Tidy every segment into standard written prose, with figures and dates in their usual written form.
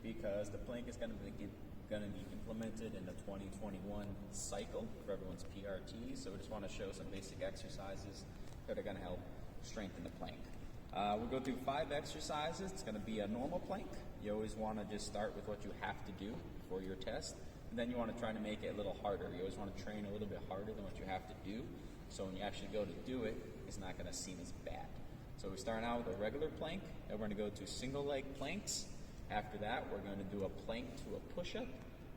because the plank is going to be implemented in the 2021 cycle for everyone's PRTs. So we just want to show some basic exercises that are going to help strengthen the plank. We'll go through 5 exercises. It's going to be a normal plank. You always want to just start with what you have to do for your test, and then you want to try to make it a little harder. You always want to train a little bit harder than what you have to do, so when you actually go to do it, it's not going to seem as bad. So we start out with a regular plank, and we're going to go to single leg planks. After that, we're going to do a plank to a push-up.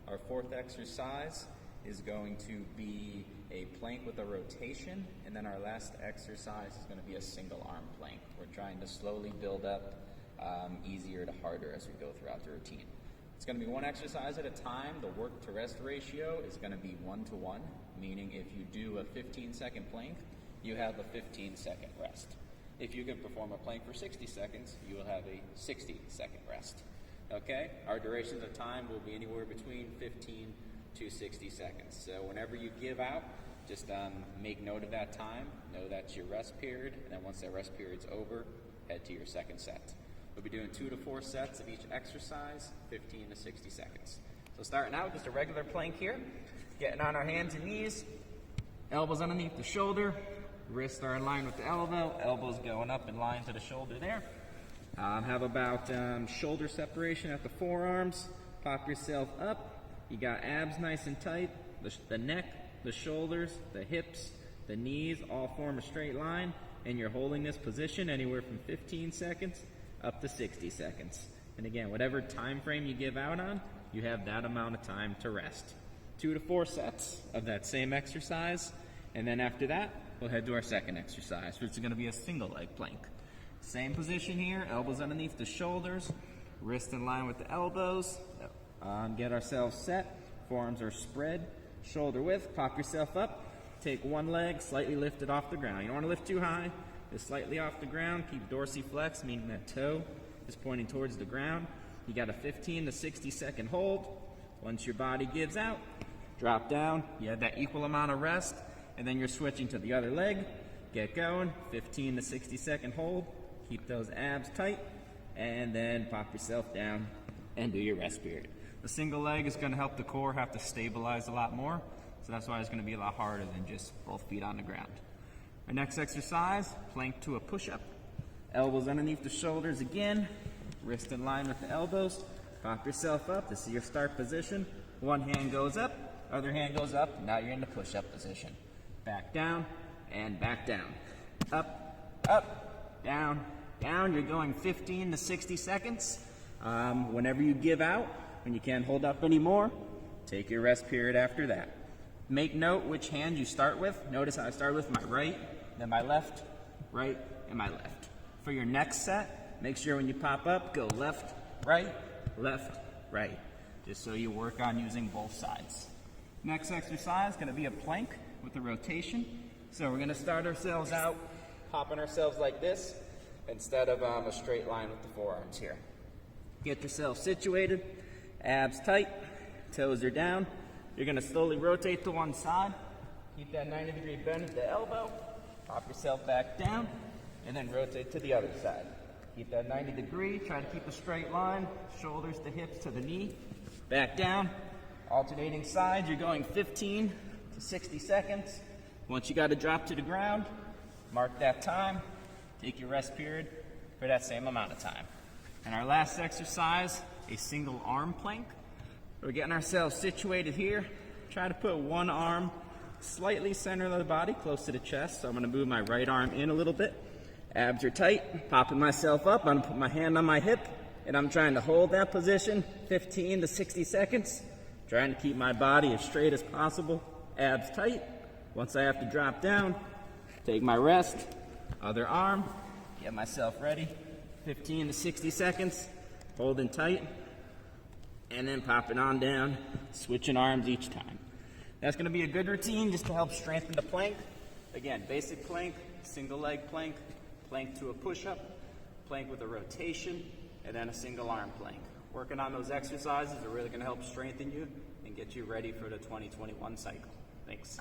Our 4th exercise is going to be a plank with a rotation, and then our last exercise is going to be a single arm plank. We're trying to slowly build up easier to harder as we go throughout the routine. It's going to be 1 exercise at a time. The work to rest ratio is going to be 1-to-1, meaning if you do a 15-second plank, you have a 15-second rest. If you can perform a plank for 60 seconds, you will have a 60-second rest. Okay? Our durations of time will be anywhere between 15 to 60 seconds. So whenever you give out, just make note of that time. Know that's your rest period, and then once that rest period's over, head to your second set. We'll be doing 2 to 4 sets of each exercise, 15 to 60 seconds. So starting out, just a regular plank here. Getting on our hands and knees, elbows underneath the shoulder, wrists are in line with the elbow, elbows going up in line to the shoulder there. Have about shoulder separation at the forearms. Pop yourself up. You got abs nice and tight. The neck, the shoulders, the hips, the knees all form a straight line, and you're holding this position anywhere from 15 seconds up to 60 seconds. And again, whatever time frame you give out on, you have that amount of time to rest. 2 to 4 sets of that same exercise, and then after that, we'll head to our second exercise, which is going to be a single leg plank. Same position here, elbows underneath the shoulders, wrists in line with the elbows. Get ourselves set, forearms are spread, shoulder width, pop yourself up, take one leg, slightly lift it off the ground. You don't want to lift too high, just slightly off the ground, keep dorsiflex, meaning that toe is pointing towards the ground. You got a 15 to 60 second hold. Once your body gives out, drop down, you have that equal amount of rest, and then you're switching to the other leg. Get going, 15 to 60 second hold, keep those abs tight, and then pop yourself down and do your rest period. The single leg is going to help the core have to stabilize a lot more, so that's why it's going to be a lot harder than just both feet on the ground. Our next exercise, plank to a push-up. Elbows underneath the shoulders again, wrist in line with the elbows. Pop yourself up, this is your start position. One hand goes up, other hand goes up, now you're in the push-up position. Back down, and back down. Up, up, down, down. You're going 15 to 60 seconds. Whenever you give out, when you can't hold up anymore, take your rest period after that. Make note which hand you start with. Notice how I start with my right, then my left, right, and my left. For your next set, make sure when you pop up, go left, right, just so you work on using both sides. Next exercise is going to be a plank with a rotation. So we're going to start ourselves out popping ourselves like this instead of a straight line with the forearms here. Get yourself situated, abs tight, toes are down. You're going to slowly rotate to one side. Keep that 90-degree bend at the elbow. Pop yourself back down, and then rotate to the other side. Keep that 90-degree. Try to keep a straight line. Shoulders to hips to the knee. Back down. Alternating sides. You're going 15 to 60 seconds. Once you got to drop to the ground, mark that time. Take your rest period for that same amount of time. And our last exercise, a single arm plank. We're getting ourselves situated here. Try to put one arm slightly center of the body, close to the chest. So I'm going to move my right arm in a little bit. Abs are tight. Popping myself up. I'm going to put my hand on my hip, and I'm trying to hold that position 15 to 60 seconds. Trying to keep my body as straight as possible. Abs tight. Once I have to drop down, take my rest. Other arm. Get myself ready. 15 to 60 seconds. Holding tight. And then popping on down, switching arms each time. That's going to be a good routine just to help strengthen the plank. Again, basic plank, single leg plank, plank to a push-up, plank with a rotation, and then a single arm plank. Working on those exercises are really going to help strengthen you and get you ready for the 2021 cycle. Thanks.